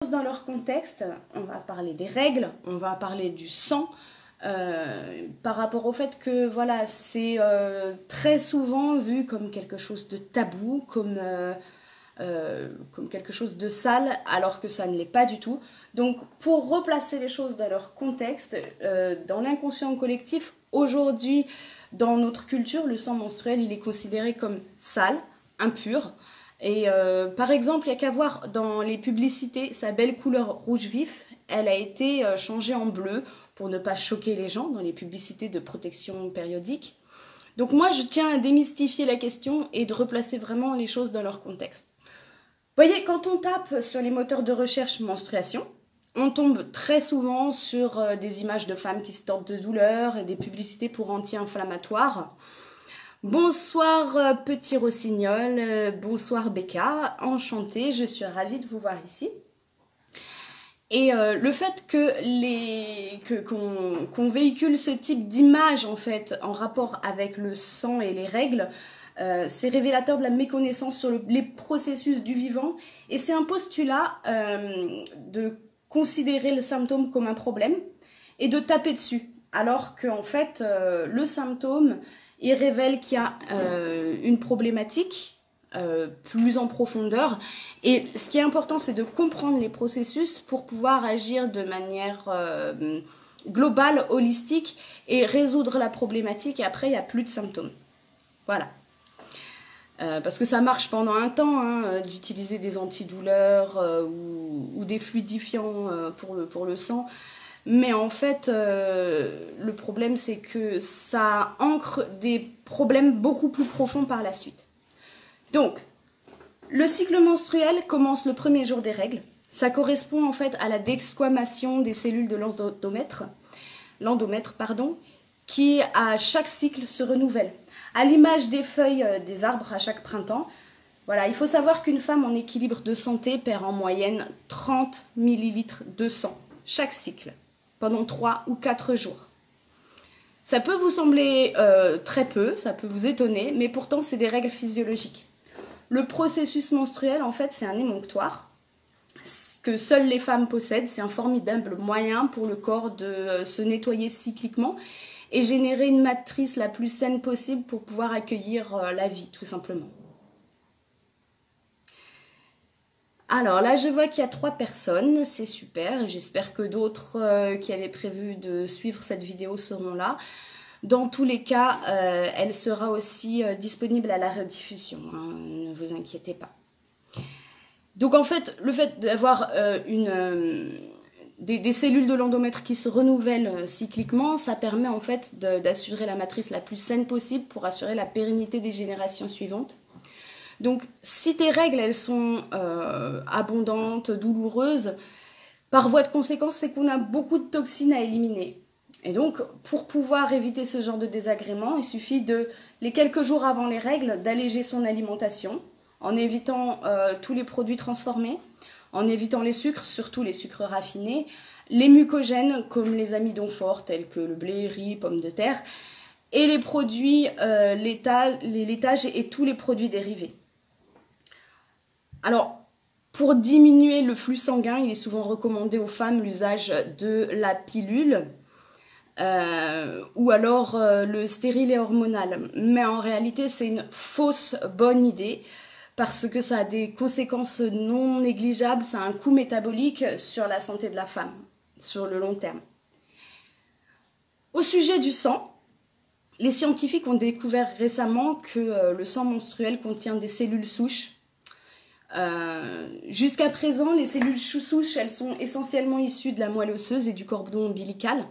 Dans leur contexte, on va parler des règles, on va parler du sang, par rapport au fait que voilà, c'est très souvent vu comme quelque chose de tabou, comme quelque chose de sale, alors que ça ne l'est pas du tout. Donc pour replacer les choses dans leur contexte, dans l'inconscient collectif, aujourd'hui, dans notre culture, le sang menstruel, il est considéré comme sale, impur. Et par exemple, il n'y a qu'à voir dans les publicités, sa belle couleur rouge vif, elle a été changée en bleu pour ne pas choquer les gens dans les publicités de protection périodique. Donc moi, je tiens à démystifier la question et de replacer vraiment les choses dans leur contexte. Vous voyez, quand on tape sur les moteurs de recherche menstruation, on tombe très souvent sur des images de femmes qui se tordent de douleur et des publicités pour anti-inflammatoires. Bonsoir petit rossignol, bonsoir Becca, enchantée, je suis ravie de vous voir ici. Et le fait qu'on véhicule ce type d'image en fait en rapport avec le sang et les règles, c'est révélateur de la méconnaissance sur les processus du vivant, et c'est un postulat de considérer le symptôme comme un problème et de taper dessus, alors qu'en fait le symptôme il révèle qu'il y a une problématique plus en profondeur, et ce qui est important c'est de comprendre les processus pour pouvoir agir de manière globale, holistique, et résoudre la problématique, et après il n'y a plus de symptômes. Voilà. Parce que ça marche pendant un temps hein, d'utiliser des antidouleurs ou des fluidifiants pour le sang. Mais en fait, le problème, c'est que ça ancre des problèmes beaucoup plus profonds par la suite. Donc, le cycle menstruel commence le premier jour des règles. Ça correspond en fait à la desquamation des cellules de l'endomètre, qui à chaque cycle se renouvelle. À l'image des feuilles des arbres à chaque printemps, voilà, il faut savoir qu'une femme en équilibre de santé perd en moyenne 30 ml de sang chaque cycle, pendant 3 ou 4 jours. Ça peut vous sembler très peu, ça peut vous étonner, mais pourtant c'est des règles physiologiques. Le processus menstruel, en fait, c'est un émonctoire que seules les femmes possèdent. C'est un formidable moyen pour le corps de se nettoyer cycliquement et générer une matrice la plus saine possible pour pouvoir accueillir la vie, tout simplement. Alors là, je vois qu'il y a 3 personnes, c'est super, j'espère que d'autres qui avaient prévu de suivre cette vidéo seront là. Dans tous les cas, elle sera aussi disponible à la rediffusion, hein, ne vous inquiétez pas. Donc en fait, le fait d'avoir des cellules de l'endomètre qui se renouvellent cycliquement, ça permet en fait d'assurer la matrice la plus saine possible pour assurer la pérennité des générations suivantes. Donc si tes règles elles sont abondantes, douloureuses, par voie de conséquence, c'est qu'on a beaucoup de toxines à éliminer. Et donc pour pouvoir éviter ce genre de désagréments, il suffit les quelques jours avant les règles d'alléger son alimentation en évitant tous les produits transformés, en évitant les sucres, surtout les sucres raffinés, les mucogènes comme les amidons forts tels que le blé, riz, pommes de terre, et les produits les laitages et tous les produits dérivés. Alors, pour diminuer le flux sanguin, il est souvent recommandé aux femmes l'usage de la pilule ou alors le stérilet hormonal. Mais en réalité, c'est une fausse bonne idée parce que ça a des conséquences non négligeables, ça a un coût métabolique sur la santé de la femme, sur le long terme. Au sujet du sang, les scientifiques ont découvert récemment que le sang menstruel contient des cellules souches. Jusqu'à présent, les cellules souches, elles sont essentiellement issues de la moelle osseuse et du cordon ombilical.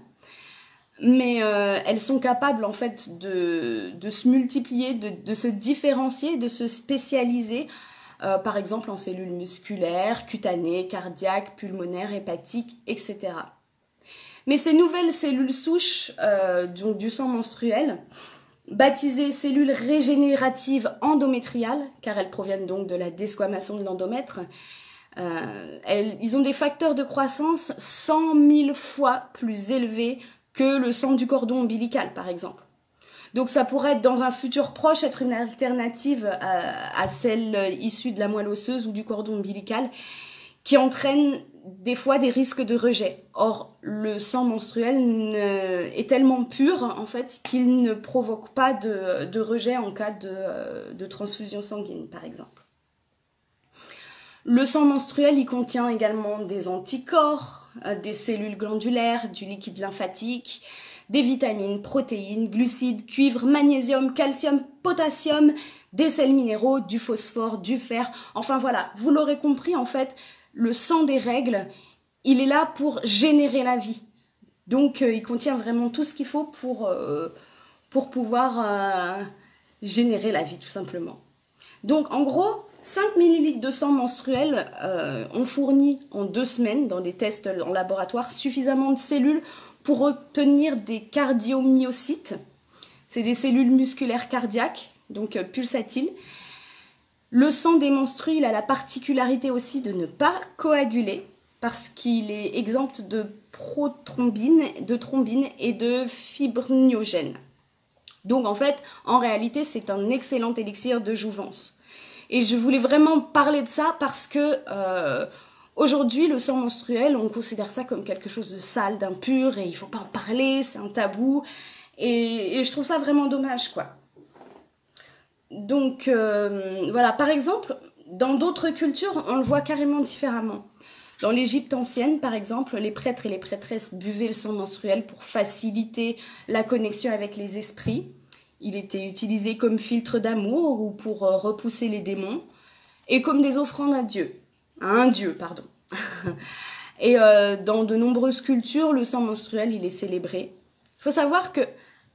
Mais elles sont capables en fait de se multiplier, de se différencier, de se spécialiser, par exemple en cellules musculaires, cutanées, cardiaques, pulmonaires, hépatiques, etc. Mais ces nouvelles cellules souches donc du sang menstruel, baptisées cellules régénératives endométriales, car elles proviennent donc de la desquamation de l'endomètre, ils ont des facteurs de croissance 100 000 fois plus élevés que le sang du cordon ombilical, par exemple. Donc ça pourrait être dans un futur proche être une alternative à celle issue de la moelle osseuse ou du cordon ombilical, qui entraîne des fois des risques de rejet. Or, le sang menstruel est tellement pur, en fait, qu'il ne provoque pas de rejet en cas de transfusion sanguine, par exemple. Le sang menstruel, il contient également des anticorps, des cellules glandulaires, du liquide lymphatique, des vitamines, protéines, glucides, cuivre, magnésium, calcium, potassium, des sels minéraux, du phosphore, du fer. Enfin voilà, vous l'aurez compris, en fait, le sang des règles, il est là pour générer la vie. Donc, il contient vraiment tout ce qu'il faut pour pouvoir générer la vie, tout simplement. Donc, en gros, 5 ml de sang menstruel ont fourni en 2 semaines, dans des tests en laboratoire, suffisamment de cellules pour obtenir des cardiomyocytes. C'est des cellules musculaires cardiaques, donc pulsatiles. Le sang des menstrues, il a la particularité aussi de ne pas coaguler parce qu'il est exempt de prothrombine, de thrombine et de fibrinogen. Donc en fait, en réalité, c'est un excellent élixir de jouvence. Et je voulais vraiment parler de ça parce que aujourd'hui, le sang menstruel, on considère ça comme quelque chose de sale, d'impur, et il ne faut pas en parler, c'est un tabou. Et je trouve ça vraiment dommage, quoi. Donc, voilà, par exemple, dans d'autres cultures, on le voit carrément différemment. Dans l'Égypte ancienne, par exemple, les prêtres et les prêtresses buvaient le sang menstruel pour faciliter la connexion avec les esprits. Il était utilisé comme filtre d'amour ou pour repousser les démons, et comme des offrandes à Dieu. À un dieu, pardon. Et dans de nombreuses cultures, le sang menstruel, il est célébré. Il faut savoir que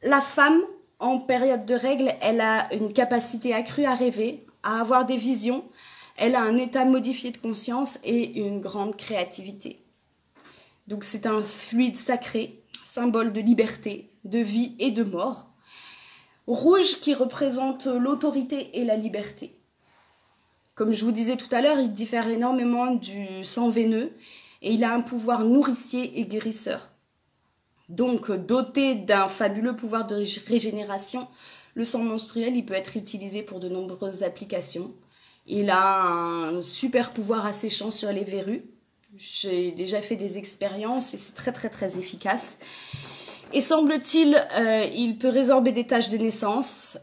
la femme, en période de règles, elle a une capacité accrue à rêver, à avoir des visions, elle a un état modifié de conscience et une grande créativité. Donc c'est un fluide sacré, symbole de liberté, de vie et de mort. Rouge qui représente l'autorité et la liberté. Comme je vous disais tout à l'heure, il diffère énormément du sang veineux et il a un pouvoir nourricier et guérisseur. Donc, doté d'un fabuleux pouvoir de régénération, le sang menstruel il peut être utilisé pour de nombreuses applications. Il a un super pouvoir asséchant sur les verrues. J'ai déjà fait des expériences et c'est très très très efficace. Et semble-t-il, il peut résorber des taches de naissance,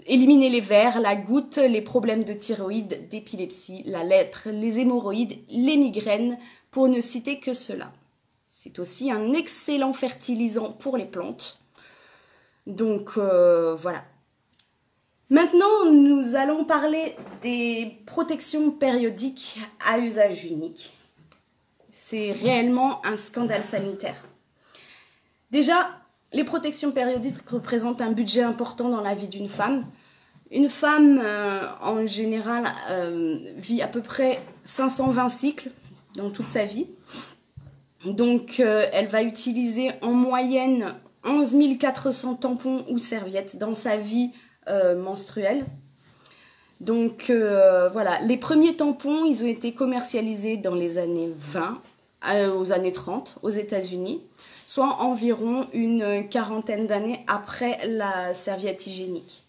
éliminer les vers, la goutte, les problèmes de thyroïde, d'épilepsie, la lèpre, les hémorroïdes, les migraines, pour ne citer que cela. C'est aussi un excellent fertilisant pour les plantes. Donc voilà. Maintenant, nous allons parler des protections périodiques à usage unique. C'est réellement un scandale sanitaire. Déjà, les protections périodiques représentent un budget important dans la vie d'une femme. Une femme, en général, vit à peu près 520 cycles dans toute sa vie. Donc, elle va utiliser en moyenne 11 400 tampons ou serviettes dans sa vie menstruelle. Donc, voilà. Les premiers tampons, ils ont été commercialisés dans les années 20 aux années 30 aux États-Unis, soit environ une quarantaine d'années après la serviette hygiénique.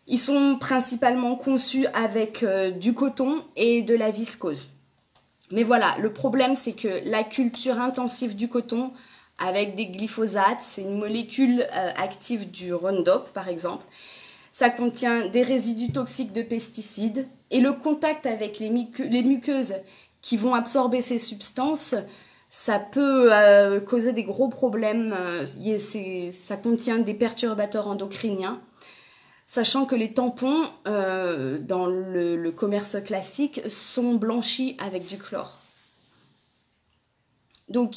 Ils sont principalement conçus avec du coton et de la viscose. Mais voilà, le problème c'est que la culture intensive du coton avec des glyphosates, c'est une molécule active du Roundup par exemple, ça contient des résidus toxiques de pesticides et le contact avec les muqueuses qui vont absorber ces substances, ça peut causer des gros problèmes. Ça contient des perturbateurs endocriniens, sachant que les tampons dans le commerce classique sont blanchis avec du chlore. Donc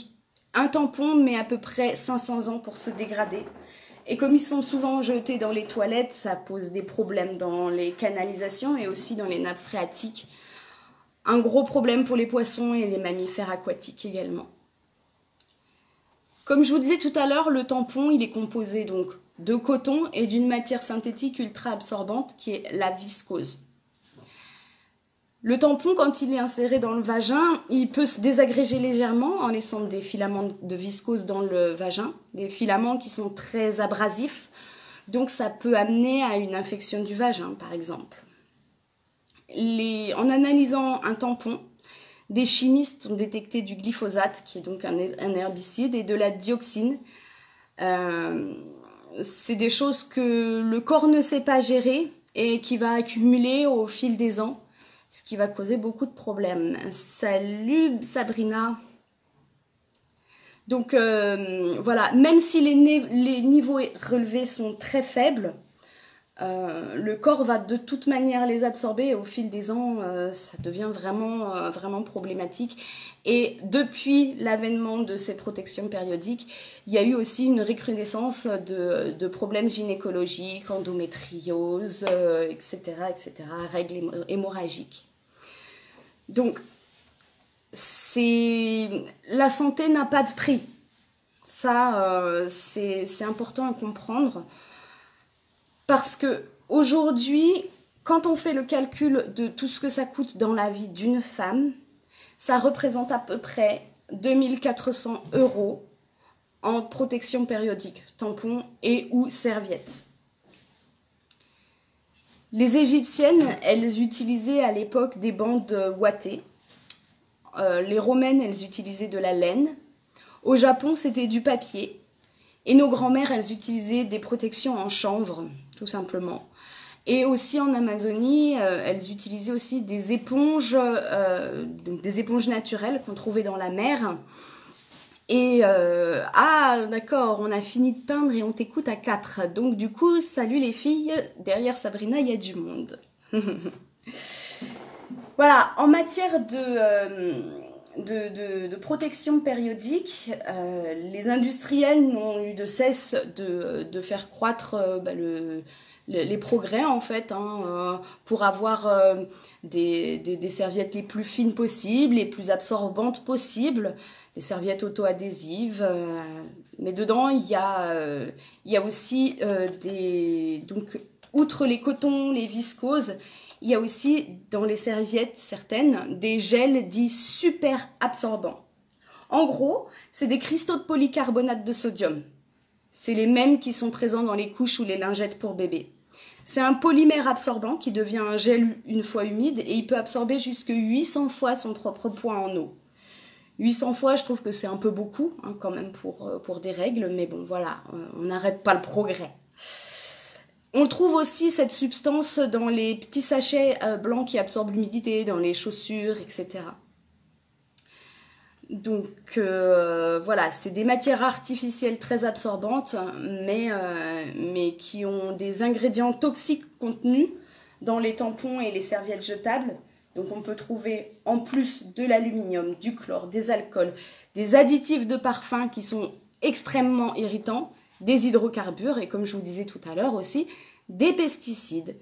un tampon met à peu près 500 ans pour se dégrader. Et comme ils sont souvent jetés dans les toilettes, ça pose des problèmes dans les canalisations et aussi dans les nappes phréatiques. Un gros problème pour les poissons et les mammifères aquatiques également. Comme je vous disais tout à l'heure, le tampon il est composé donc de coton et d'une matière synthétique ultra absorbante qui est la viscose. Le tampon, quand il est inséré dans le vagin, il peut se désagréger légèrement en laissant des filaments de viscose dans le vagin, des filaments qui sont très abrasifs, donc ça peut amener à une infection du vagin par exemple. En analysant un tampon, Des chimistes ont détecté du glyphosate, qui est donc un herbicide, et de la dioxine. C'est des choses que le corps ne sait pas gérer et qui va accumuler au fil des ans, ce qui va causer beaucoup de problèmes. Salut Sabrina. Donc voilà, même si les niveaux relevés sont très faibles, le corps va de toute manière les absorber et au fil des ans, ça devient vraiment problématique. Et depuis l'avènement de ces protections périodiques, il y a eu aussi une recrudescence de problèmes gynécologiques, endométriose, etc., règles hémorragiques. Donc, la santé n'a pas de prix. Ça, c'est important à comprendre. Parce que aujourd'hui, quand on fait le calcul de tout ce que ça coûte dans la vie d'une femme, ça représente à peu près 2400 € en protection périodique, tampons et ou serviettes. Les Égyptiennes, elles utilisaient à l'époque des bandes ouatées. Les Romaines, elles utilisaient de la laine. Au Japon, c'était du papier. Et nos grands-mères, elles utilisaient des protections en chanvre, tout simplement. Et aussi en Amazonie, elles utilisaient aussi des éponges, donc des éponges naturelles qu'on trouvait dans la mer. Et ah, d'accord, on a fini de peindre et on t'écoute à 4. Donc du coup, salut les filles, derrière Sabrina, il y a du monde. Voilà, en matière de protection périodique, les industriels n'ont eu de cesse de faire croître les progrès en fait, pour avoir des serviettes les plus fines possibles, les plus absorbantes possibles, des serviettes auto-adhésives, mais dedans il y a aussi donc outre les cotons, les viscoses, il y a aussi dans les serviettes certaines des gels dits super absorbants. En gros, c'est des cristaux de polycarbonate de sodium. C'est les mêmes qui sont présents dans les couches ou les lingettes pour bébé. C'est un polymère absorbant qui devient un gel une fois humide et il peut absorber jusque 800 fois son propre poids en eau. 800 fois, je trouve que c'est un peu beaucoup quand même pour des règles, mais bon voilà, on n'arrête pas le progrès. On trouve aussi cette substance dans les petits sachets blancs qui absorbent l'humidité, dans les chaussures, etc. Donc voilà, c'est des matières artificielles très absorbantes, mais qui ont des ingrédients toxiques contenus dans les tampons et les serviettes jetables. Donc on peut trouver en plus de l'aluminium, du chlore, des alcools, des additifs de parfum qui sont extrêmement irritants, des hydrocarbures et comme je vous disais tout à l'heure aussi, des pesticides.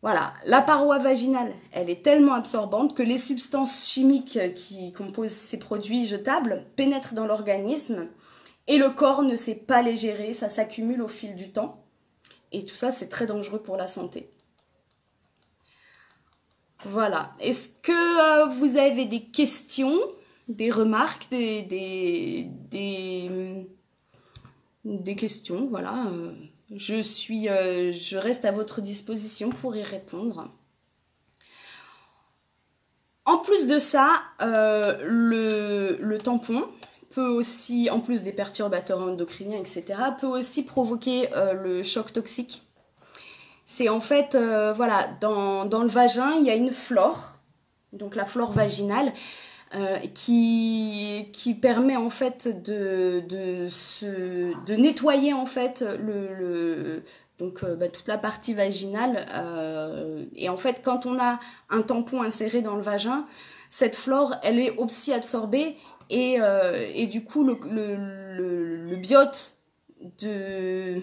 Voilà, la paroi vaginale, elle est tellement absorbante que les substances chimiques qui composent ces produits jetables pénètrent dans l'organisme et le corps ne sait pas les gérer, ça s'accumule au fil du temps et tout ça c'est très dangereux pour la santé. Voilà, est-ce que vous avez des questions, des remarques, des questions, voilà. Je reste à votre disposition pour y répondre. En plus de ça, le tampon peut aussi, en plus des perturbateurs endocriniens, etc., peut aussi provoquer le choc toxique. C'est en fait, voilà, dans le vagin, il y a une flore, donc la flore vaginale, qui permet en fait de nettoyer en fait toute la partie vaginale et en fait quand on a un tampon inséré dans le vagin, cette flore elle est aussi absorbée et du coup le biote de...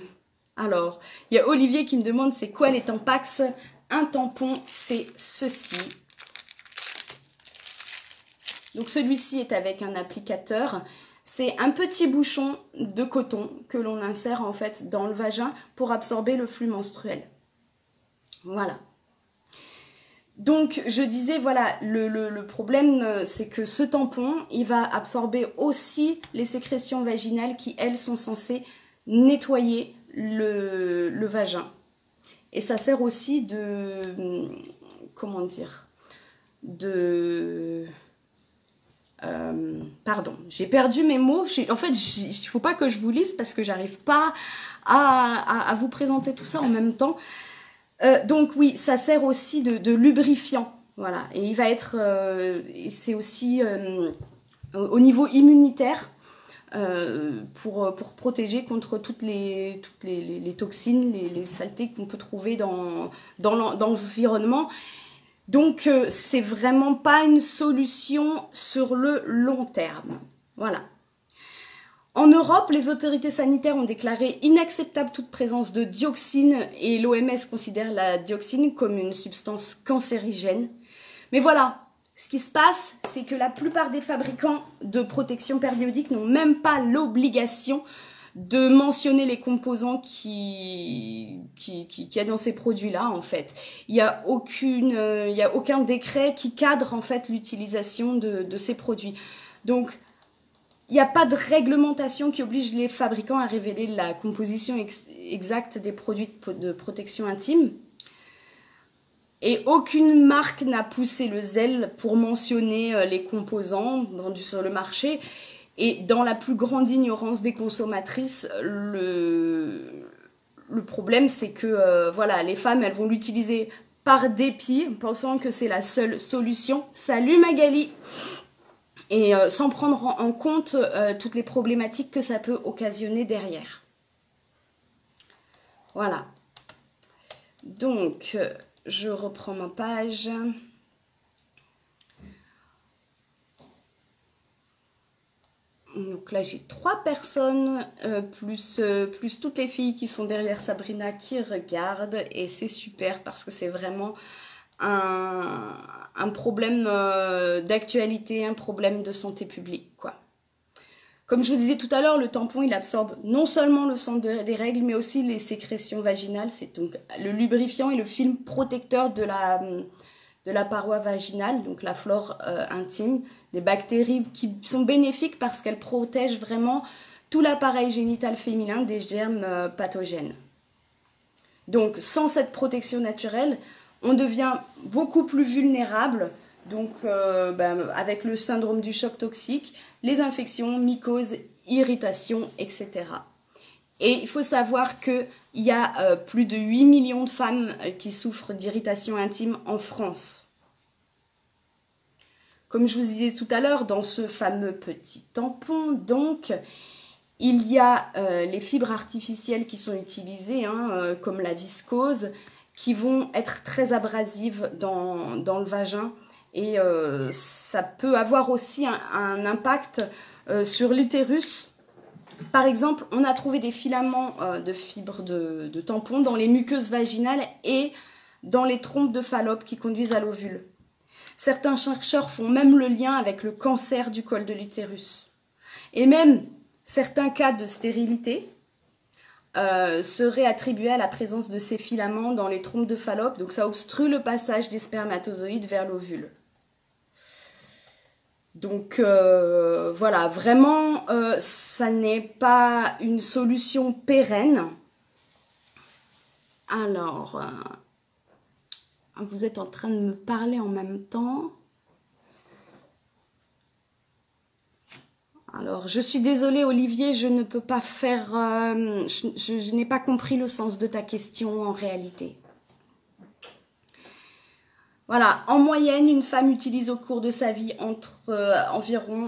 Alors, il y a Olivier qui me demande c'est quoi les Tampax. Un tampon, c'est ceci. Donc celui-ci est avec un applicateur. C'est un petit bouchon de coton que l'on insère en fait dans le vagin pour absorber le flux menstruel. Voilà. Donc je disais, voilà, le problème c'est que ce tampon, il va absorber aussi les sécrétions vaginales qui, elles, sont censées nettoyer le vagin. Et ça sert aussi de... comment dire ? Pardon, j'ai perdu mes mots. En fait, il ne faut pas que je vous lise parce que j'arrive pas à vous présenter tout ça en même temps. Donc oui, ça sert aussi de lubrifiant. Voilà, et il va être, c'est aussi au niveau immunitaire pour protéger contre toutes les toxines, les saletés qu'on peut trouver dans l'environnement. Donc, c'est vraiment pas une solution sur le long terme. Voilà. En Europe, les autorités sanitaires ont déclaré inacceptable toute présence de dioxine et l'OMS considère la dioxine comme une substance cancérigène. Mais voilà, ce qui se passe, c'est que la plupart des fabricants de protection périodique n'ont même pas l'obligation de mentionner les composants qu'il y a dans ces produits-là, en fait. Il n'y a aucun décret qui cadre, en fait, l'utilisation de ces produits. Donc, il n'y a pas de réglementation qui oblige les fabricants à révéler la composition exacte des produits de protection intime. Et aucune marque n'a poussé le zèle pour mentionner les composants vendus sur le marché. Et dans la plus grande ignorance des consommatrices, le problème, c'est que voilà, les femmes, elles vont l'utiliser par dépit, pensant que c'est la seule solution. Salut Magali! Et sans prendre en compte toutes les problématiques que ça peut occasionner derrière. Voilà. Donc, je reprends ma page. Donc là, j'ai 3 personnes, plus toutes les filles qui sont derrière Sabrina qui regardent. Et c'est super parce que c'est vraiment un problème d'actualité, un problème de santé publique, quoi. Comme je vous disais tout à l'heure, le tampon, il absorbe non seulement le sang des règles, mais aussi les sécrétions vaginales. C'est donc le lubrifiant et le film protecteur de la paroi vaginale, donc la flore intime, des bactéries qui sont bénéfiques parce qu'elles protègent vraiment tout l'appareil génital féminin des germes pathogènes. Donc, sans cette protection naturelle, on devient beaucoup plus vulnérable, donc avec le syndrome du choc toxique, les infections, mycoses, irritations, etc. Et il faut savoir qu'il y a plus de 8 millions de femmes qui souffrent d'irritation intime en France. Comme je vous disais tout à l'heure, dans ce fameux petit tampon, donc, il y a les fibres artificielles qui sont utilisées, comme la viscose, qui vont être très abrasives dans le vagin. Et ça peut avoir aussi un impact sur l'utérus. Par exemple, on a trouvé des filaments de fibres de tampons dans les muqueuses vaginales et dans les trompes de Fallope qui conduisent à l'ovule. Certains chercheurs font même le lien avec le cancer du col de l'utérus. Et même certains cas de stérilité seraient attribués à la présence de ces filaments dans les trompes de Fallope. Donc ça obstrue le passage des spermatozoïdes vers l'ovule. Donc voilà, vraiment, ça n'est pas une solution pérenne. Alors, vous êtes en train de me parler en même temps. Alors, je suis désolée Olivier, je ne peux pas faire... je n'ai pas compris le sens de ta question en réalité. Voilà, en moyenne, une femme utilise au cours de sa vie environ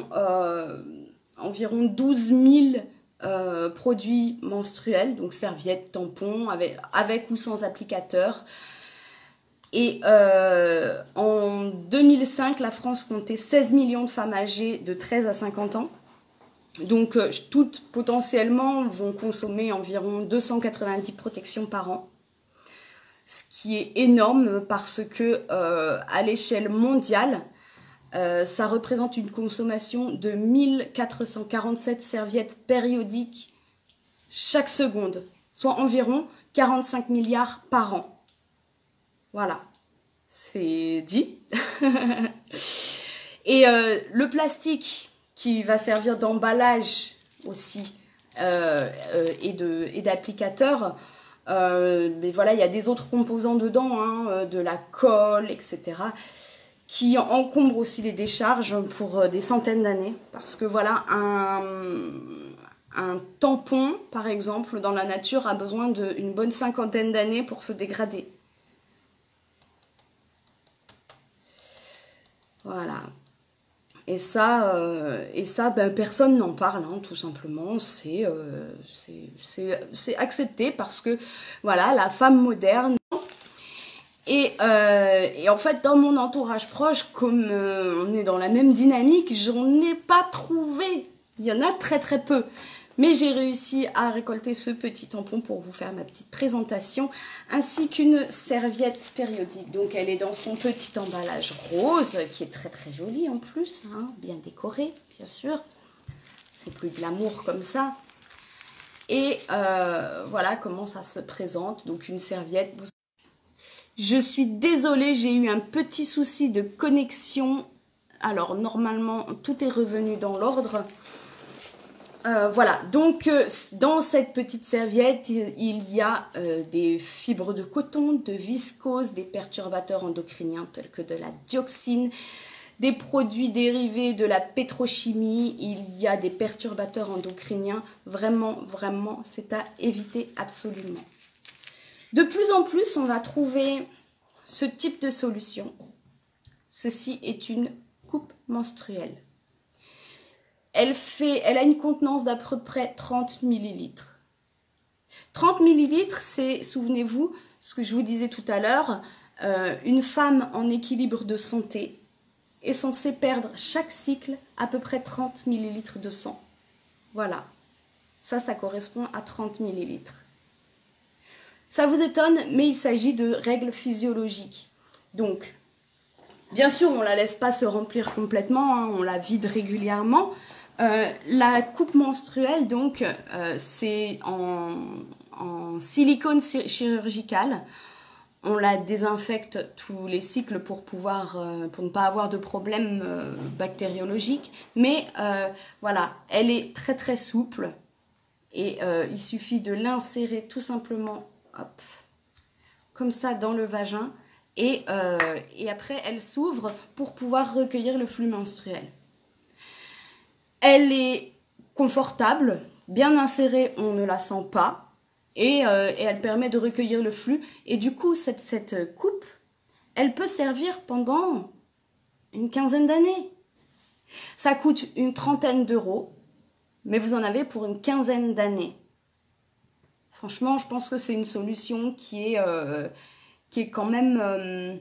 12 000 produits menstruels, donc serviettes, tampons, avec ou sans applicateur. Et en 2005, la France comptait 16 millions de femmes âgées de 13 à 50 ans. Donc, toutes potentiellement vont consommer environ 290 protections par an. Ce qui est énorme parce que à l'échelle mondiale, ça représente une consommation de 1447 serviettes périodiques chaque seconde, soit environ 45 milliards par an. Voilà, c'est dit. Et le plastique qui va servir d'emballage aussi et d'applicateur, mais voilà, il y a des autres composants dedans, de la colle, etc., qui encombre aussi les décharges pour des centaines d'années. Parce que voilà, un tampon, par exemple, dans la nature, a besoin d'une bonne cinquantaine d'années pour se dégrader. Voilà. Et ça ben, personne n'en parle, hein, tout simplement. C'est accepté parce que, voilà, la femme moderne. Et en fait, dans mon entourage proche, comme on est dans la même dynamique, j'en ai pas trouvé. Il y en a très très peu. Mais j'ai réussi à récolter ce petit tampon pour vous faire ma petite présentation, ainsi qu'une serviette périodique. Donc elle est dans son petit emballage rose, qui est très très joli en plus, hein, bien décoré, bien sûr. C'est plus de l'amour comme ça. Et voilà comment ça se présente. Donc une serviette. Je suis désolée, j'ai eu un petit souci de connexion. Alors normalement, tout est revenu dans l'ordre. Voilà, donc dans cette petite serviette, il y a des fibres de coton, de viscose, des perturbateurs endocriniens tels que de la dioxine, des produits dérivés de la pétrochimie, il y a des perturbateurs endocriniens. Vraiment, vraiment, c'est à éviter absolument. De plus en plus, on va trouver ce type de solution. Ceci est une coupe menstruelle. Elle a une contenance d'à peu près 30 ml. 30 ml, c'est, souvenez-vous, ce que je vous disais tout à l'heure, une femme en équilibre de santé est censée perdre chaque cycle à peu près 30 ml de sang. Voilà, ça correspond à 30 ml. Ça vous étonne, mais il s'agit de règles physiologiques. Donc, bien sûr, on ne la laisse pas se remplir complètement, hein, on la vide régulièrement. La coupe menstruelle, donc, c'est en silicone chirurgical. On la désinfecte tous les cycles pour ne pas avoir de problème bactériologique. Mais voilà, elle est très très souple et il suffit de l'insérer tout simplement, hop, comme ça dans le vagin. Et après, elle s'ouvre pour pouvoir recueillir le flux menstruel. Elle est confortable, bien insérée, on ne la sent pas. Et elle permet de recueillir le flux. Et du coup, cette coupe, elle peut servir pendant une quinzaine d'années. Ça coûte une trentaine d'euros, mais vous en avez pour une quinzaine d'années. Franchement, je pense que c'est une solution qui est quand même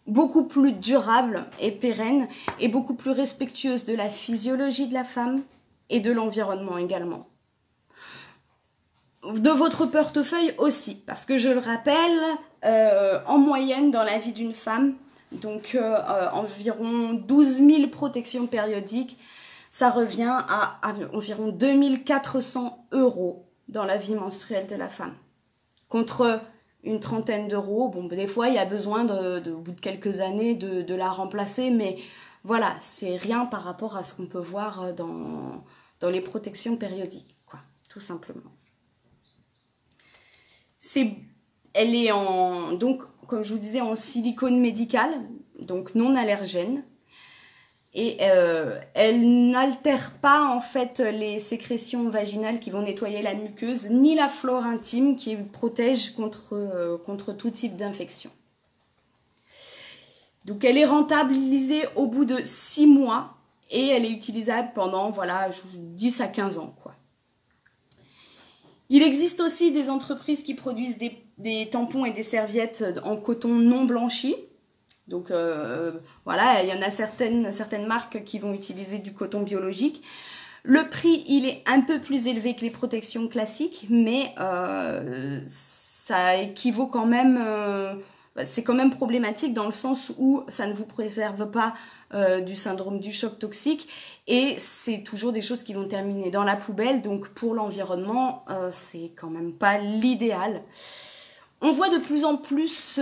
beaucoup plus durable et pérenne et beaucoup plus respectueuse de la physiologie de la femme et de l'environnement également. De votre portefeuille aussi, parce que je le rappelle, en moyenne dans la vie d'une femme, donc environ 12 000 protections périodiques, ça revient à environ 2400 € dans la vie menstruelle de la femme. Contre une trentaine d'euros, bon, des fois il y a besoin au bout de quelques années de la remplacer, mais voilà, c'est rien par rapport à ce qu'on peut voir dans les protections périodiques, quoi, tout simplement. Elle est donc, comme je vous disais, en silicone médical, donc non allergène. Et elle n'altère pas en fait les sécrétions vaginales qui vont nettoyer la muqueuse, ni la flore intime qui protège contre tout type d'infection. Donc elle est rentabilisée au bout de 6 mois et elle est utilisable pendant voilà, 10 à 15 ans, quoi. Il existe aussi des entreprises qui produisent des tampons et des serviettes en coton non blanchi. Donc voilà, il y en a certaines marques qui vont utiliser du coton biologique. Le prix, il est un peu plus élevé que les protections classiques, mais ça équivaut quand même, c'est quand même problématique dans le sens où ça ne vous préserve pas du syndrome du choc toxique et c'est toujours des choses qui vont terminer dans la poubelle. Donc pour l'environnement, c'est quand même pas l'idéal. On voit de plus en plus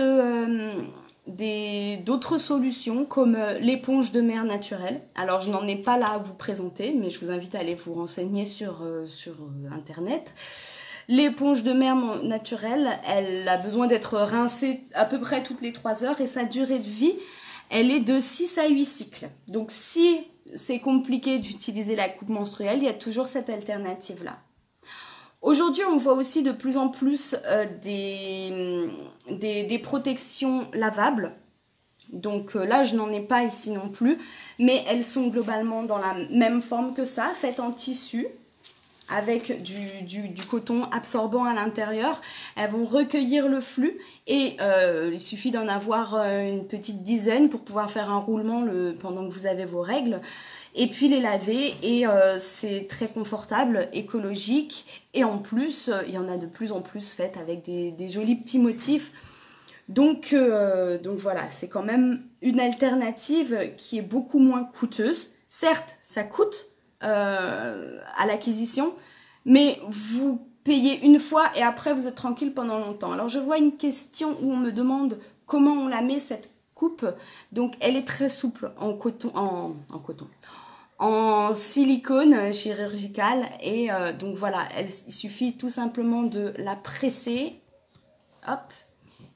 d'autres solutions comme l'éponge de mer naturelle. Alors je n'en ai pas là à vous présenter, mais je vous invite à aller vous renseigner sur internet. L'éponge de mer naturelle, elle a besoin d'être rincée à peu près toutes les 3 heures et sa durée de vie, elle est de 6 à 8 cycles. Donc si c'est compliqué d'utiliser la coupe menstruelle, il y a toujours cette alternative-là. Aujourd'hui, on voit aussi de plus en plus des protections lavables. Donc là, je n'en ai pas ici non plus, mais elles sont globalement dans la même forme que ça, faites en tissu, avec du coton absorbant à l'intérieur. Elles vont recueillir le flux et il suffit d'en avoir une petite dizaine pour pouvoir faire un roulement pendant que vous avez vos règles. Et puis les laver et c'est très confortable, écologique et en plus, il y en a de plus en plus faites avec des jolis petits motifs. Donc voilà, c'est quand même une alternative qui est beaucoup moins coûteuse. Certes, ça coûte à l'acquisition, mais vous payez une fois et après vous êtes tranquille pendant longtemps. Alors je vois une question où on me demande comment on la met cette coupe. Donc elle est très souple en coton, en silicone chirurgical et donc voilà, il suffit tout simplement de la presser, hop,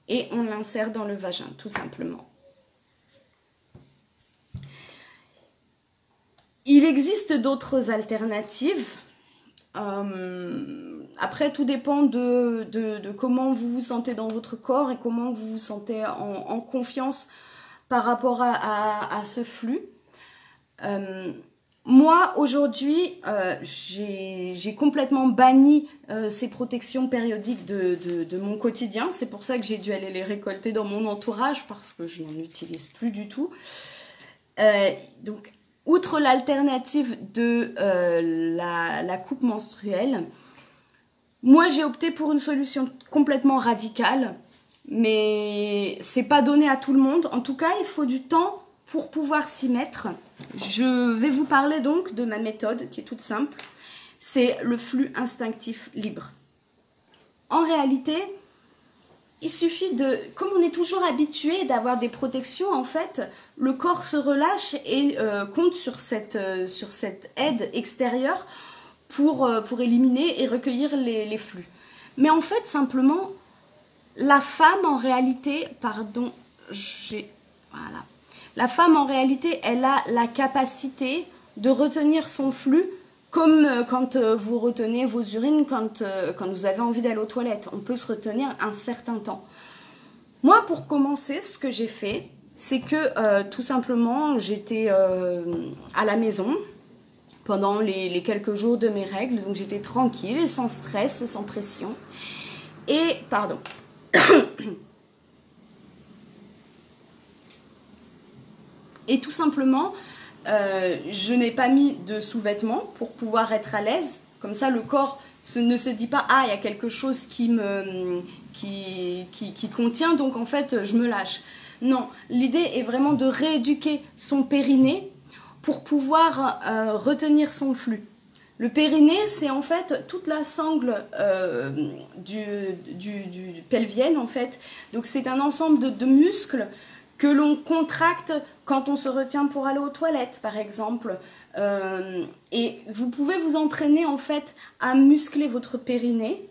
et on l'insère dans le vagin, tout simplement. Il existe d'autres alternatives. Après, tout dépend de comment vous vous sentez dans votre corps et comment vous vous sentez en confiance par rapport à ce flux. Moi, aujourd'hui, j'ai complètement banni ces protections périodiques de mon quotidien. C'est pour ça que j'ai dû aller les récolter dans mon entourage parce que je n'en utilise plus du tout. Donc, outre l'alternative de la coupe menstruelle, moi, j'ai opté pour une solution complètement radicale. Mais c'est pas donné à tout le monde. En tout cas, il faut du temps pour pouvoir s'y mettre. Je vais vous parler donc de ma méthode qui est toute simple. C'est le flux instinctif libre. En réalité, il suffit de... Comme on est toujours habitué d'avoir des protections, en fait, le corps se relâche et compte sur cette aide extérieure pour éliminer et recueillir les flux. Mais en fait, simplement, la femme en réalité... Pardon, voilà. La femme, en réalité, elle a la capacité de retenir son flux comme quand vous retenez vos urines, quand vous avez envie d'aller aux toilettes. On peut se retenir un certain temps. Moi, pour commencer, ce que j'ai fait, c'est que tout simplement, j'étais à la maison pendant les quelques jours de mes règles. Donc, j'étais tranquille, sans stress, sans pression. Et, pardon... Et tout simplement, je n'ai pas mis de sous-vêtements pour pouvoir être à l'aise. Comme ça, le corps ne se dit pas « Ah, il y a quelque chose qui contient, donc en fait, je me lâche. » Non, l'idée est vraiment de rééduquer son périnée pour pouvoir retenir son flux. Le périnée, c'est en fait toute la sangle du pelvienne, en fait. Donc, c'est un ensemble de muscles que l'on contracte quand on se retient pour aller aux toilettes, par exemple. Et vous pouvez vous entraîner, en fait, à muscler votre périnée.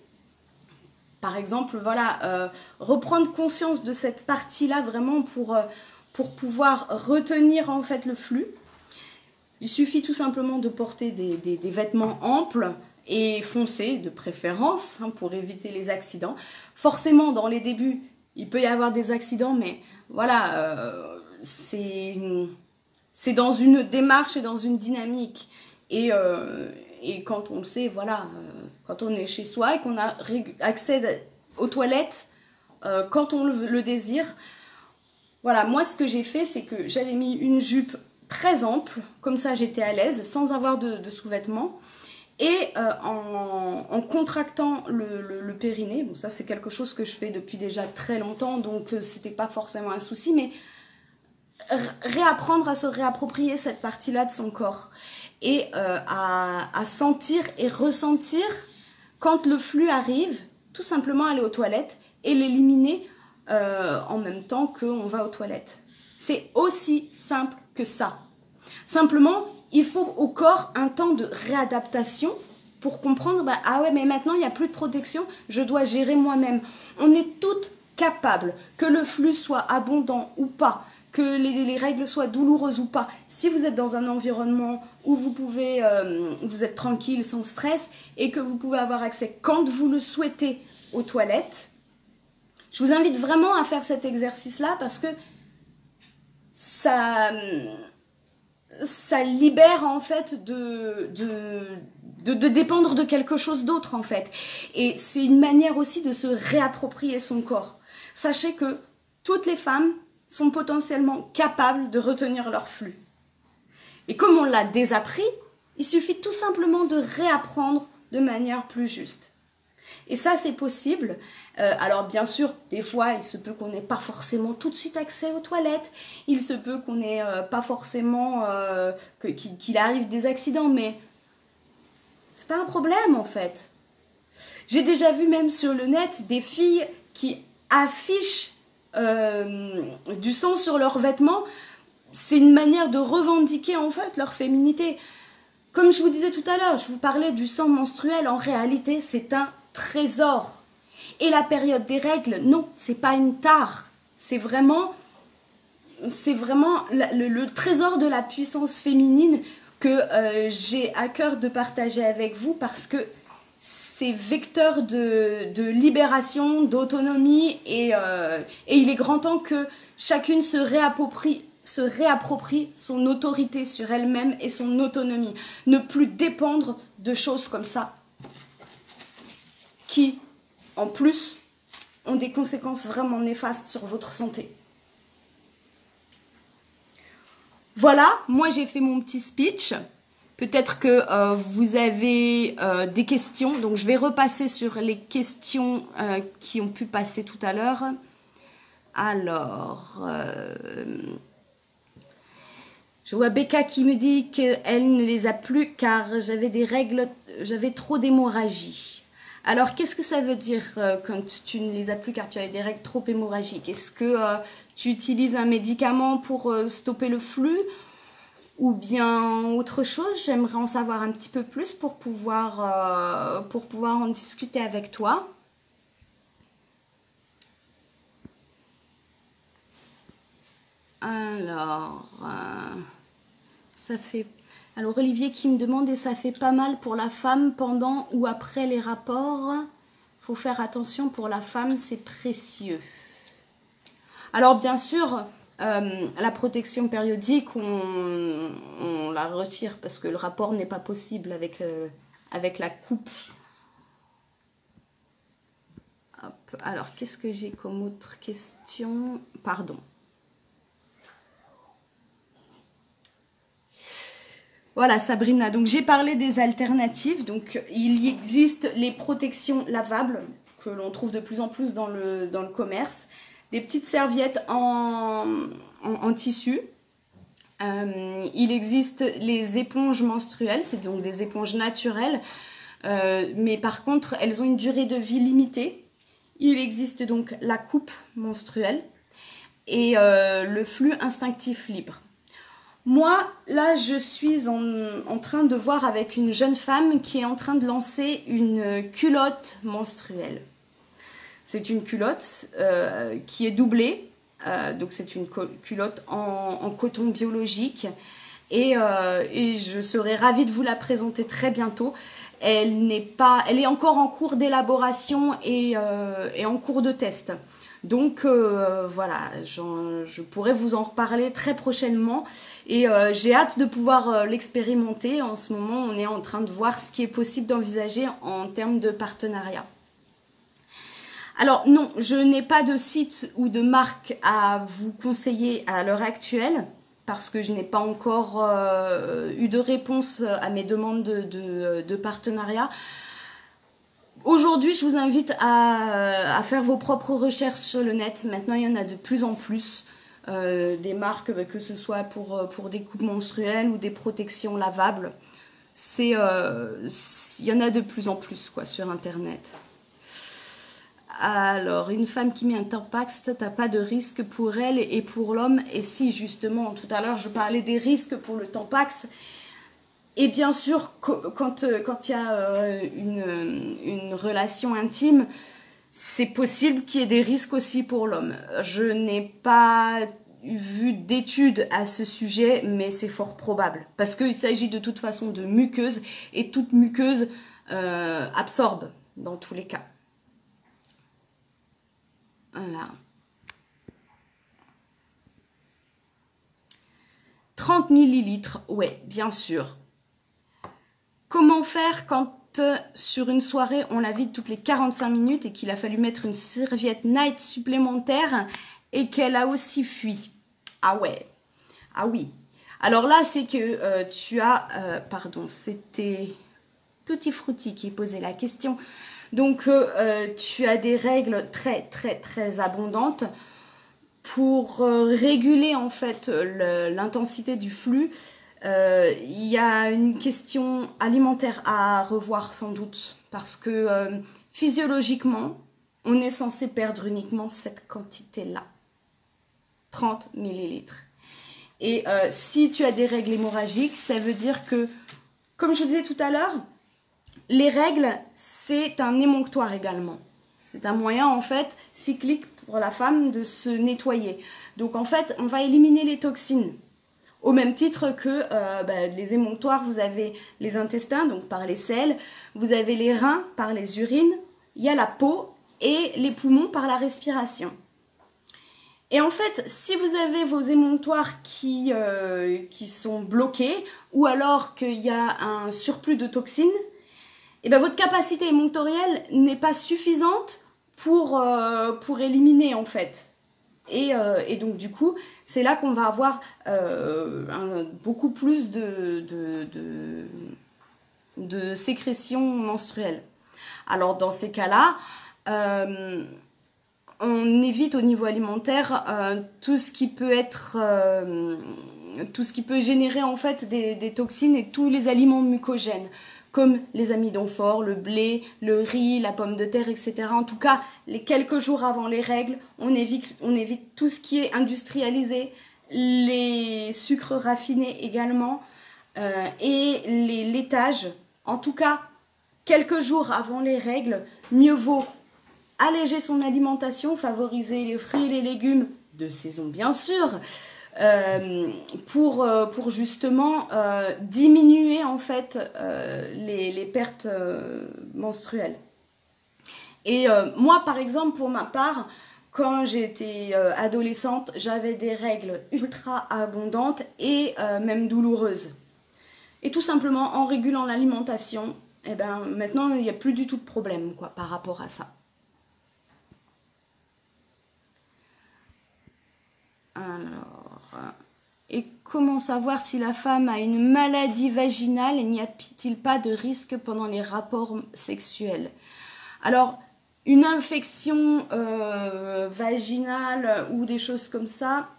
Par exemple, voilà, reprendre conscience de cette partie-là, vraiment, pour pouvoir retenir, en fait, le flux. Il suffit tout simplement de porter des vêtements amples et foncés, de préférence, hein, pour éviter les accidents. Forcément, dans les débuts, il peut y avoir des accidents, mais voilà, c'est dans une démarche et dans une dynamique. Et quand on le sait, voilà, quand on est chez soi et qu'on a accès aux toilettes quand on le désire, voilà, moi ce que j'ai fait, c'est que j'avais mis une jupe très ample, comme ça j'étais à l'aise, sans avoir de sous-vêtements. Et en contractant le périnée, bon ça c'est quelque chose que je fais depuis déjà très longtemps, donc c'était pas forcément un souci, mais réapprendre à se réapproprier cette partie-là de son corps et à sentir et ressentir quand le flux arrive, tout simplement aller aux toilettes et l'éliminer en même temps qu'on va aux toilettes. C'est aussi simple que ça. Simplement, il faut au corps un temps de réadaptation pour comprendre, bah, ah ouais, mais maintenant il n'y a plus de protection, je dois gérer moi-même. On est toutes capables, que le flux soit abondant ou pas, que les règles soient douloureuses ou pas. Si vous êtes dans un environnement où vous pouvez, vous êtes tranquille, sans stress, et que vous pouvez avoir accès quand vous le souhaitez aux toilettes, je vous invite vraiment à faire cet exercice-là parce que ça libère en fait de dépendre de quelque chose d'autre en fait. Et c'est une manière aussi de se réapproprier son corps. Sachez que toutes les femmes sont potentiellement capables de retenir leur flux. Et comme on l'a désappris, il suffit tout simplement de réapprendre de manière plus juste. Et ça, c'est possible. Alors, bien sûr, des fois, il se peut qu'on n'ait pas forcément tout de suite accès aux toilettes. Il se peut qu'on n'ait pas forcément... qu'il arrive des accidents, mais c'est pas un problème, en fait. J'ai déjà vu même sur le net des filles qui affichent du sang sur leurs vêtements. C'est une manière de revendiquer, en fait, leur féminité. Comme je vous disais tout à l'heure, je vous parlais du sang menstruel. En réalité, c'est un trésor. Et la période des règles, non, c'est pas une tare. C'est vraiment le trésor de la puissance féminine que j'ai à cœur de partager avec vous parce que c'est vecteur de libération, d'autonomie et il est grand temps que chacune se réapproprie son autorité sur elle-même et son autonomie. Ne plus dépendre de choses comme ça qui, en plus, ont des conséquences vraiment néfastes sur votre santé. Voilà, moi j'ai fait mon petit speech. Peut-être que vous avez des questions. Donc je vais repasser sur les questions qui ont pu passer tout à l'heure. Alors, je vois Becca qui me dit qu'elle ne les a plus car j'avais des règles, j'avais trop d'hémorragie. Alors, qu'est-ce que ça veut dire quand tu ne les as plus car tu as des règles trop hémorragiques? Est-ce que tu utilises un médicament pour stopper le flux ou bien autre chose? J'aimerais en savoir un petit peu plus pour pouvoir en discuter avec toi. Alors, ça fait... Alors Olivier qui me demande, et ça fait pas mal pour la femme pendant ou après les rapports? Faut faire attention, pour la femme, c'est précieux. Alors bien sûr, la protection périodique, on la retire parce que le rapport n'est pas possible avec la coupe. Hop. Alors, qu'est-ce que j'ai comme autre question? Pardon. Voilà Sabrina, donc j'ai parlé des alternatives, donc il existe les protections lavables que l'on trouve de plus en plus dans le commerce, des petites serviettes en tissu, il existe les éponges menstruelles, c'est donc des éponges naturelles, mais par contre elles ont une durée de vie limitée, il existe donc la coupe menstruelle et le flux instinctif libre. Moi, là, je suis en train de voir avec une jeune femme qui est en train de lancer une culotte menstruelle. C'est une culotte qui est doublée, donc c'est une culotte en coton biologique et je serai ravie de vous la présenter très bientôt. Elle est encore en cours d'élaboration et en cours de test. Donc voilà, je pourrais vous en reparler très prochainement et j'ai hâte de pouvoir l'expérimenter. En ce moment, on est en train de voir ce qui est possible d'envisager en termes de partenariat. Alors non, je n'ai pas de site ou de marque à vous conseiller à l'heure actuelle parce que je n'ai pas encore eu de réponse à mes demandes de partenariat. Aujourd'hui, je vous invite à faire vos propres recherches sur le net. Maintenant, il y en a de plus en plus des marques, que ce soit pour des coupes menstruelles ou des protections lavables. Il y en a de plus en plus quoi, sur Internet. Alors, une femme qui met un Tampax, t'as pas de risque pour elle et pour l'homme? Et si, justement, tout à l'heure, je parlais des risques pour le Tampax. Et bien sûr, quand il y a une relation intime, c'est possible qu'il y ait des risques aussi pour l'homme. Je n'ai pas vu d'études à ce sujet, mais c'est fort probable. Parce qu'il s'agit de toute façon de muqueuse, et toute muqueuse absorbe dans tous les cas. Voilà. 30 millilitres, ouais, bien sûr. Comment faire quand sur une soirée on la vide toutes les 45 minutes et qu'il a fallu mettre une serviette Night supplémentaire et qu'elle a aussi fui? Ah ouais, ah oui. Alors là, c'est que tu as... pardon, c'était Tutti Frutti qui posait la question. Donc, tu as des règles très abondantes pour réguler en fait l'intensité du flux. Il y a une question alimentaire à revoir sans doute parce que physiologiquement, on est censé perdre uniquement cette quantité-là, 30 millilitres. Et si tu as des règles hémorragiques, ça veut dire que, comme je disais tout à l'heure, les règles, c'est un émonctoire également. C'est un moyen, en fait, cyclique pour la femme de se nettoyer. Donc, en fait, on va éliminer les toxines. Au même titre que les émonctoires, vous avez les intestins, donc par les selles, vous avez les reins par les urines, il y a la peau et les poumons par la respiration. Et en fait, si vous avez vos émonctoires qui sont bloqués, ou alors qu'il y a un surplus de toxines, et bien votre capacité émonctorielle n'est pas suffisante pour éliminer en fait. Et donc du coup, c'est là qu'on va avoir beaucoup plus de sécrétion menstruelle. Alors dans ces cas-là, on évite au niveau alimentaire tout ce qui peut être, tout ce qui peut générer en fait des toxines et tous les aliments mucogènes, comme les amidons forts, le blé, le riz, la pomme de terre, etc. En tout cas, les quelques jours avant les règles, on évite tout ce qui est industrialisé, les sucres raffinés également, et les laitages. En tout cas, quelques jours avant les règles, mieux vaut alléger son alimentation, favoriser les fruits et les légumes de saison bien sûr, pour justement diminuer en fait les pertes menstruelles. Et moi par exemple pour ma part, quand j'étais adolescente, j'avais des règles ultra abondantes et même douloureuses. Et tout simplement en régulant l'alimentation, eh ben, maintenant il n'y a plus du tout de problème quoi, par rapport à ça. Alors, et comment savoir si la femme a une maladie vaginale et n'y a-t-il pas de risque pendant les rapports sexuels? Alors, une infection vaginale ou des choses comme ça,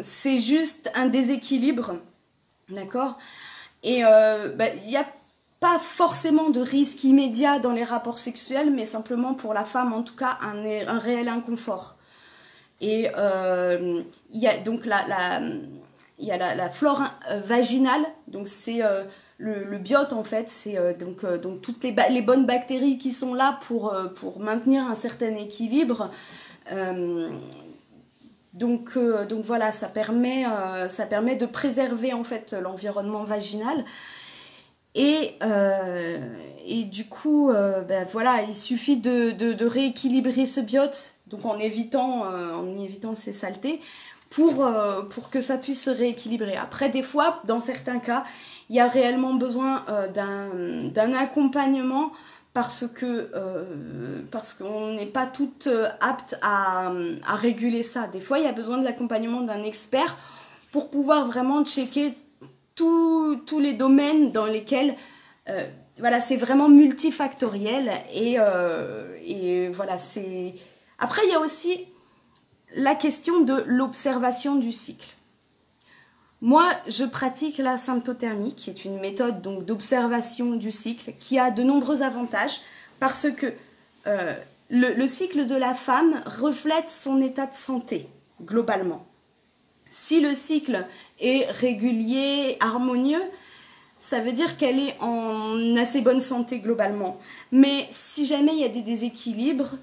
c'est juste un déséquilibre, d'accord? Et il n'y a pas forcément de risque immédiat dans les rapports sexuels, mais simplement pour la femme, en tout cas, un réel inconfort. Et il y a donc la flore vaginale, donc c'est le biote en fait, c'est donc toutes les bonnes bactéries qui sont là pour maintenir un certain équilibre. Donc voilà, ça permet de préserver en fait l'environnement vaginal. Et du coup, voilà, il suffit de rééquilibrer ce biote, donc en évitant ces saletés, pour que ça puisse se rééquilibrer. Après, des fois, dans certains cas, il y a réellement besoin d'un accompagnement parce qu'on n'est pas toutes aptes à réguler ça. Des fois, il y a besoin de l'accompagnement d'un expert pour pouvoir vraiment checker tous les domaines dans lesquels voilà, c'est vraiment multifactoriel et voilà, c'est... Après, il y a aussi la question de l'observation du cycle. Moi, je pratique la symptothermie, qui est une méthode donc d'observation du cycle, qui a de nombreux avantages, parce que le cycle de la femme reflète son état de santé, globalement. Si le cycle est régulier, harmonieux, ça veut dire qu'elle est en assez bonne santé globalement. Mais si jamais il y a des déséquilibres,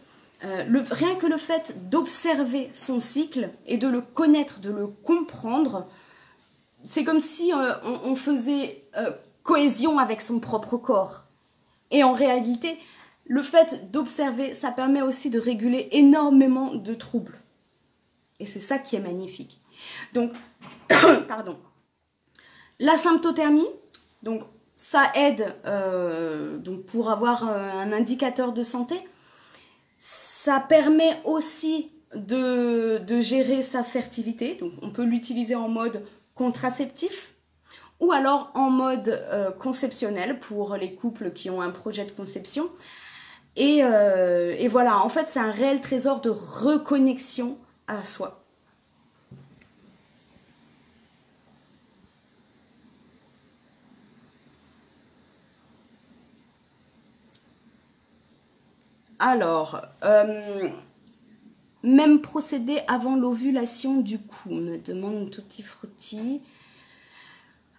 Rien que le fait d'observer son cycle et de le connaître, de le comprendre, c'est comme si on faisait cohésion avec son propre corps. Et en réalité, le fait d'observer, ça permet aussi de réguler énormément de troubles. Et c'est ça qui est magnifique. Donc, pardon. La symptothermie, donc ça aide donc pour avoir un indicateur de santé. Ça permet aussi de gérer sa fertilité. Donc on peut l'utiliser en mode contraceptif ou alors en mode conceptionnel pour les couples qui ont un projet de conception. Et voilà, en fait, c'est un réel trésor de reconnexion à soi. Alors, même procédé avant l'ovulation du coup, me demande Tutti Frutti.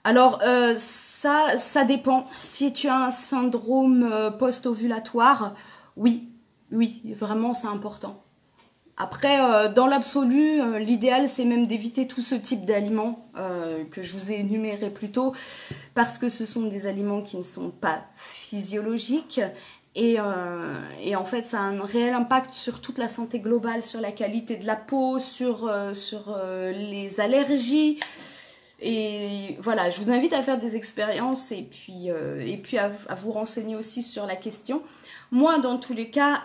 Alors, ça dépend. Si tu as un syndrome post-ovulatoire, oui, vraiment, c'est important. Après, dans l'absolu, l'idéal, c'est même d'éviter tout ce type d'aliments que je vous ai énumérés plus tôt, parce que ce sont des aliments qui ne sont pas physiologiques. Et en fait, ça a un réel impact sur toute la santé globale, sur la qualité de la peau, sur les allergies. Et voilà, je vous invite à faire des expériences et puis à vous renseigner aussi sur la question. Moi, dans tous les cas,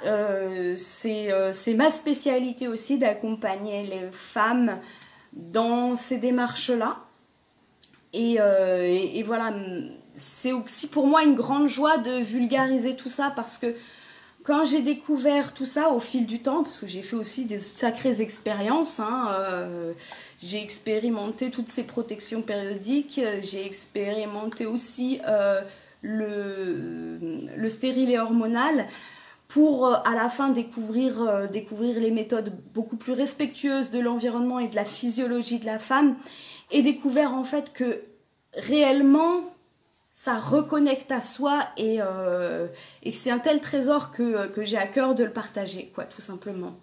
c'est ma spécialité aussi d'accompagner les femmes dans ces démarches-là. Et voilà, c'est aussi pour moi une grande joie de vulgariser tout ça parce que quand j'ai découvert tout ça au fil du temps, parce que j'ai fait aussi des sacrées expériences, j'ai expérimenté toutes ces protections périodiques, j'ai expérimenté aussi le stérilet hormonal pour à la fin découvrir les méthodes beaucoup plus respectueuses de l'environnement et de la physiologie de la femme et découvert en fait que réellement ça reconnecte à soi et que c'est un tel trésor que j'ai à cœur de le partager, quoi, tout simplement.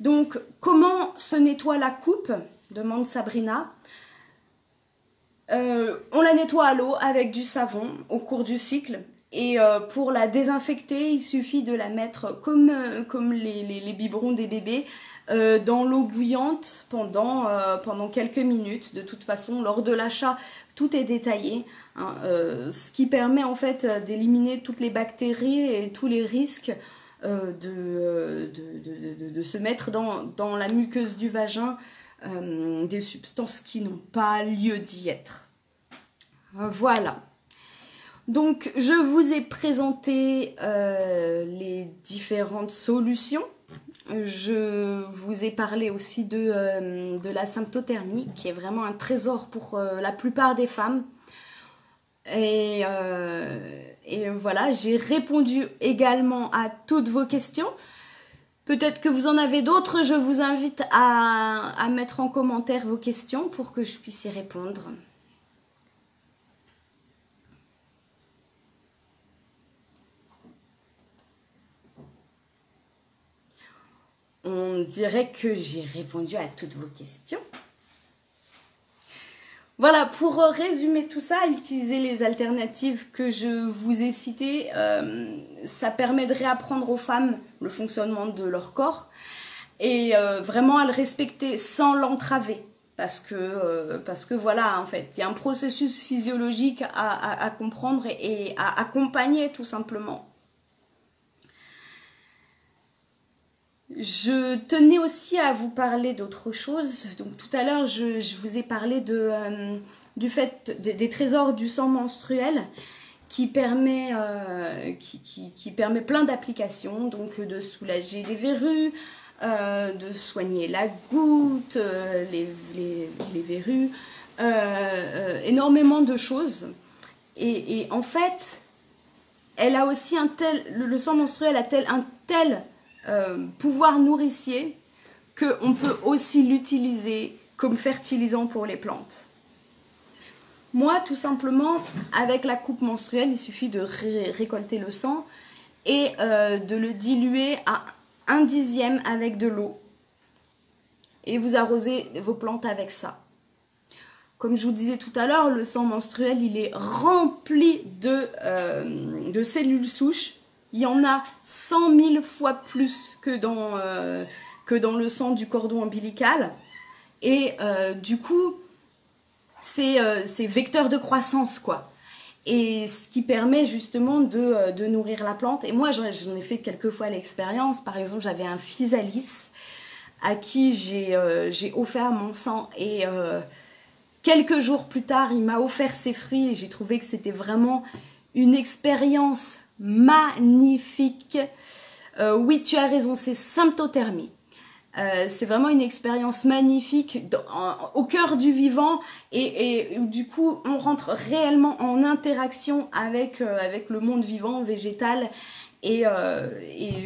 Donc, comment se nettoie la coupe ? Demande Sabrina. On la nettoie à l'eau avec du savon au cours du cycle. Et pour la désinfecter, il suffit de la mettre comme les biberons des bébés dans l'eau bouillante pendant quelques minutes. De toute façon, lors de l'achat, tout est détaillé, ce qui permet en fait d'éliminer toutes les bactéries et tous les risques de se mettre dans la muqueuse du vagin des substances qui n'ont pas lieu d'y être. Voilà. Donc, je vous ai présenté les différentes solutions. Je vous ai parlé aussi de la symptothermie, qui est vraiment un trésor pour la plupart des femmes. Et voilà, j'ai répondu également à toutes vos questions. Peut-être que vous en avez d'autres. Je vous invite à mettre en commentaire vos questions pour que je puisse y répondre. On dirait que j'ai répondu à toutes vos questions. Voilà, pour résumer tout ça, utiliser les alternatives que je vous ai citées, ça permet de réapprendre aux femmes le fonctionnement de leur corps et vraiment à le respecter sans l'entraver. Parce que voilà, en fait, il y a un processus physiologique à comprendre et à accompagner tout simplement. Je tenais aussi à vous parler d'autre chose. Donc tout à l'heure, je vous ai parlé du fait des trésors du sang menstruel qui permet plein d'applications, donc de soulager les verrues, de soigner la goutte, les verrues, énormément de choses. Et en fait, elle a aussi le sang menstruel a un tel pouvoir nourricier qu'on peut aussi l'utiliser comme fertilisant pour les plantes. Moi, tout simplement, avec la coupe menstruelle, il suffit de récolter le sang et de le diluer à 1/10 avec de l'eau et vous arrosez vos plantes avec ça. Comme je vous disais tout à l'heure, le sang menstruel, il est rempli de cellules souches. Il y en a 100 000 fois plus que dans le sang du cordon ombilical. Et du coup, c'est vecteur de croissance, quoi. Et ce qui permet justement de nourrir la plante. Et moi, j'en ai fait quelques fois l'expérience. Par exemple, j'avais un physalis à qui j'ai offert mon sang et quelques jours plus tard, il m'a offert ses fruits et j'ai trouvé que c'était vraiment une expérience magnifique. Oui, tu as raison, c'est symptothermie. C'est vraiment une expérience magnifique au cœur du vivant et du coup, on rentre réellement en interaction avec le monde vivant, végétal. Et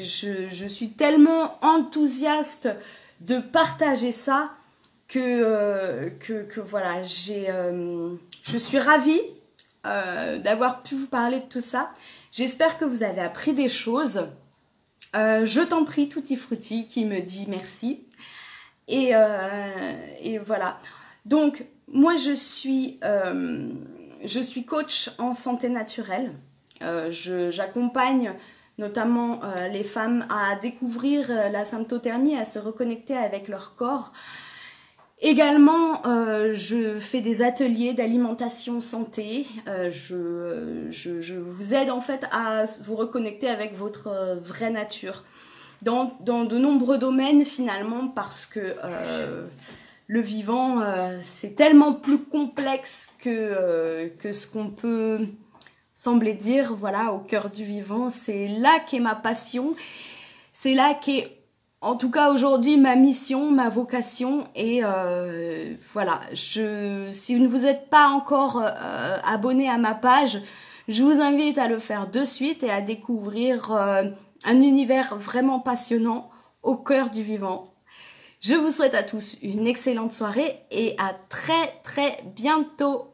je suis tellement enthousiaste de partager ça que voilà, je suis ravie d'avoir pu vous parler de tout ça. J'espère que vous avez appris des choses. Je t'en prie, Tutti Frutti, qui me dit merci. Et voilà. Donc, moi, je suis coach en santé naturelle. J'accompagne notamment les femmes à découvrir la symptothermie, à se reconnecter avec leur corps. Également, je fais des ateliers d'alimentation santé. Je vous aide en fait à vous reconnecter avec votre vraie nature dans de nombreux domaines finalement parce que le vivant c'est tellement plus complexe que ce qu'on peut sembler dire. Voilà, au cœur du vivant, c'est là qu'est ma passion, c'est là qu'est en tout cas aujourd'hui ma mission, ma vocation et voilà, si vous ne vous êtes pas encore abonné à ma page, je vous invite à le faire de suite et à découvrir un univers vraiment passionnant au cœur du vivant. Je vous souhaite à tous une excellente soirée et à très très bientôt.